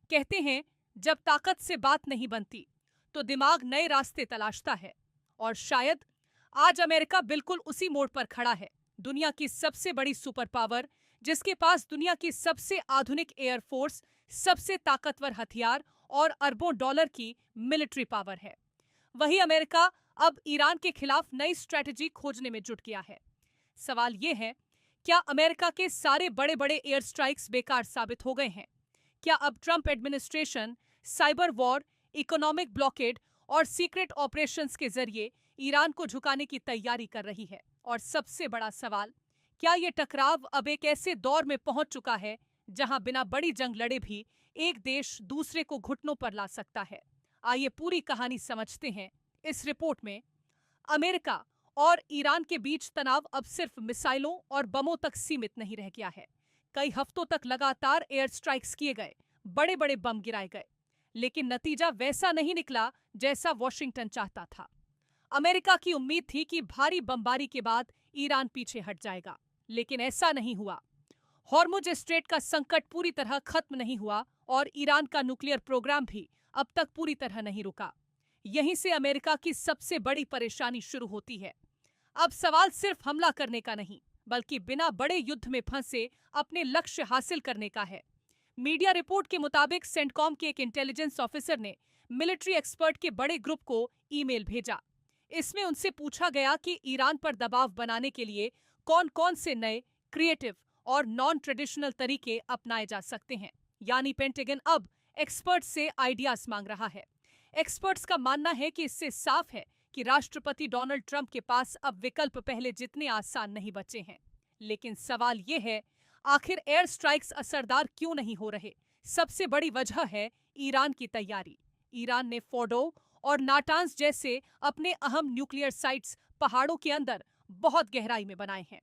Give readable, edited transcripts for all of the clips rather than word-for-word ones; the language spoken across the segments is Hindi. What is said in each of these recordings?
कहते हैं, जब ताकत से बात नहीं बनती तो दिमाग नए रास्ते तलाशता है। और शायद आज अमेरिका बिल्कुल उसी मोड़ पर खड़ा है। दुनिया की सबसे बड़ी सुपर पावर, जिसके पास दुनिया की सबसे आधुनिक एयरफोर्स, सबसे ताकतवर हथियार और अरबों डॉलर की मिलिट्री पावर है। वही अमेरिका अब ईरान के खिलाफ नई स्ट्रेटजी खोजने में जुट गया है। सवाल ये है, क्या अमेरिका के सारे बड़े बड़े एयर स्ट्राइक्स बेकार साबित हो गए हैं? क्या अब Trump administration cyber war, economic blockade और सीक्रेट ऑपरेशंस के जरिए ईरान को झुकाने की तैयारी कर रही है? और सबसे बड़ा सवाल, क्या ये टकराव अब एक ऐसे दौर में पहुंच चुका है जहां बिना बड़ी जंग लड़े भी एक देश दूसरे को घुटनों पर ला सकता है? आइए पूरी कहानी समझते हैं इस रिपोर्ट में। अमेरिका और ईरान के बीच तनाव अब सिर्फ मिसाइलों और बमों तक सीमित नहीं रह गया है। कई हफ्तों तक लगातार एयर स्ट्राइक्स किए गए, बड़े बड़े बम गिराए गए, लेकिन नतीजा वैसा नहीं निकला जैसा वॉशिंगटन चाहता था। अमेरिका की उम्मीद थी कि भारी बमबारी के बाद ईरान पीछे हट जाएगा, लेकिन ऐसा नहीं हुआ। हॉर्मुज स्ट्रेट का संकट पूरी तरह खत्म नहीं हुआ और ईरान का न्यूक्लियर प्रोग्राम भी अब तक पूरी तरह नहीं रुका। यहीं से अमेरिका की सबसे बड़ी परेशानी शुरू होती है। अब सवाल सिर्फ हमला करने का नहीं, बल्कि बिना बड़े युद्ध में फंसे अपने लक्ष्य हासिल करने का है। मीडिया रिपोर्ट के मुताबिक सेंटकॉम के एक इंटेलिजेंस ऑफिसर ने मिलिट्री एक्सपर्ट के बड़े ग्रुप को ईमेल भेजा। इसमें उनसे पूछा गया कि ईरान पर दबाव बनाने के लिए कौन कौन से नए, क्रिएटिव और नॉन ट्रेडिशनल तरीके अपनाए जा सकते हैं। यानी पेंटागन अब एक्सपर्ट्स से आइडियाज मांग रहा है। एक्सपर्ट्स का मानना है कि इससे साफ है कि राष्ट्रपति डोनाल्ड ट्रंप के पास अब विकल्प पहले जितने आसान नहीं बचे हैं। लेकिन सवाल यह है, आखिर एयर स्ट्राइक्स असरदार क्यों नहीं हो रहे? सबसे बड़ी वजह है ईरान की तैयारी। ईरान ने फोर्डो और नाटांज जैसे अपने अहम न्यूक्लियर साइट्स पहाड़ों के अंदर बहुत गहराई में बनाए हैं।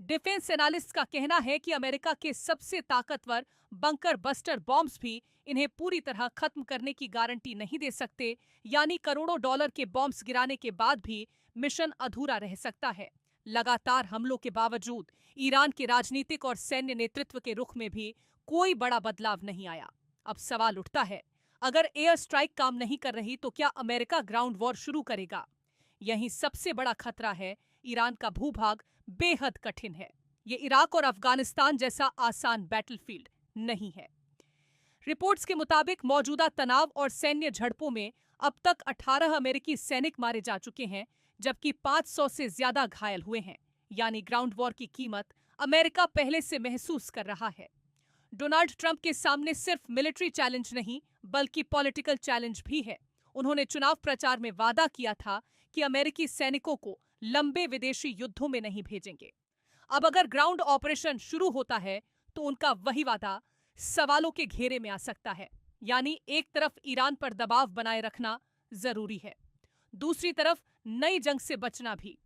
डिफेंस एनालिस्ट का कहना है कि अमेरिका के सबसे ताकतवर बंकर बस्टर बॉम्ब्स भी इन्हें पूरी तरह खत्म करने की गारंटी नहीं दे सकते। यानी करोड़ों डॉलर के बॉम्ब्स गिराने के बाद भी मिशन अधूरा रह सकता है। लगातार हमलों के बावजूद ईरान के राजनीतिक और सैन्य नेतृत्व के रुख में भी कोई बड़ा बदलाव नहीं आया। अब सवाल उठता है, अगर एयर स्ट्राइक काम नहीं कर रही तो क्या अमेरिका ग्राउंड वॉर शुरू करेगा? यही सबसे बड़ा खतरा है। ईरान का भूभाग बेहद कठिन है। ये इराक और अफगानिस्तान जैसा आसान बैटलफील्ड नहीं है। रिपोर्ट्स के मुताबिक मौजूदा तनाव और सैन्य झड़पों में अब तक 18 अमेरिकी सैनिक मारे जा चुके हैं, जबकि 500 से ज्यादा घायल हुए हैं। यानी ग्राउंड वॉर की कीमत अमेरिका पहले से महसूस कर रहा है। डोनाल्ड ट्रंप के सामने सिर्फ मिलिट्री चैलेंज नहीं, बल्कि पॉलिटिकल चैलेंज भी है। उन्होंने चुनाव प्रचार में वादा किया था कि अमेरिकी सैनिकों को लंबे विदेशी युद्धों में नहीं भेजेंगे। अब अगर ग्राउंड ऑपरेशन शुरू होता है तो उनका वही वादा सवालों के घेरे में आ सकता है। यानी एक तरफ ईरान पर दबाव बनाए रखना जरूरी है, दूसरी तरफ नई जंग से बचना भी।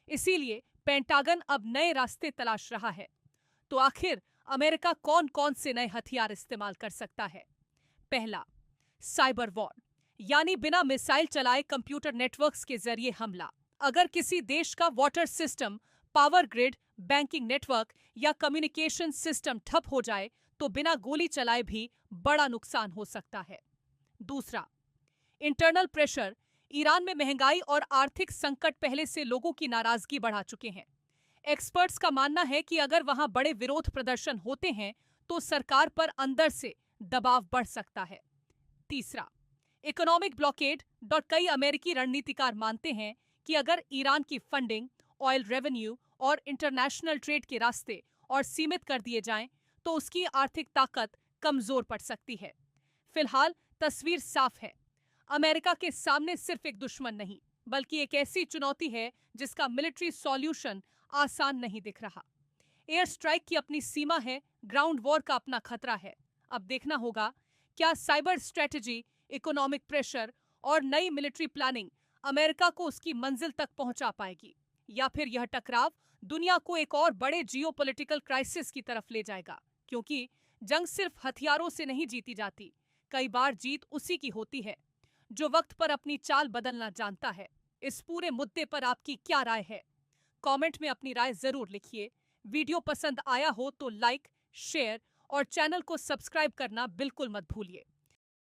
इसीलिए पेंटागन अब नए रास्ते तलाश रहा है। तो आखिर अमेरिका कौन कौन से नए हथियार इस्तेमाल कर सकता है? पहला, साइबर वॉर, यानी बिना मिसाइल चलाए कंप्यूटर नेटवर्क्स के जरिए हमला। अगर किसी देश का water system, power grid, banking network या कम्युनिकेशन सिस्टम ठप हो जाए तो बिना गोली चलाए भी बड़ा नुकसान हो सकता है। दूसरा, इंटरनल प्रेशर। ईरान में महंगाई और आर्थिक संकट पहले से लोगों की नाराजगी बढ़ा चुके हैं। एक्सपर्ट्स का मानना है कि अगर वहां बड़े विरोध प्रदर्शन होते हैं तो सरकार पर अंदर से दबाव बढ़ सकता है। तीसरा, इकोनॉमिक ब्लॉकेड। कई अमेरिकी रणनीतिकार मानते हैं कि अगर ईरान की फंडिंग, ऑयल रेवेन्यू और इंटरनेशनल ट्रेड के रास्ते और सीमित कर दिए जाएं तो उसकी आर्थिक ताकत कमजोर पड़ सकती है। फिलहाल तस्वीर साफ है, अमेरिका के सामने सिर्फ एक दुश्मन नहीं, बल्कि एक ऐसी चुनौती है जिसका मिलिट्री सॉल्यूशन आसान नहीं दिख रहा। एयर स्ट्राइक की अपनी सीमा है, ग्राउंड वॉर का अपना खतरा है। अब देखना होगा, क्या साइबर स्ट्रेटजी, इकोनॉमिक प्रेशर और नई मिलिट्री प्लानिंग अमेरिका को उसकी मंजिल तक पहुंचा पाएगी, या फिर यह टकराव दुनिया को एक और बड़े जियोपॉलिटिकल क्राइसिस की तरफ ले जाएगा। क्योंकि जंग सिर्फ हथियारों से नहीं जीती जाती, कई बार जीत उसी की होती है जो वक्त पर अपनी चाल बदलना जानता है। इस पूरे मुद्दे पर आपकी क्या राय है? कमेंट में अपनी राय जरूर लिखिए। वीडियो पसंद आया हो तो लाइक, शेयर और चैनल को सब्सक्राइब करना बिल्कुल मत भूलिए।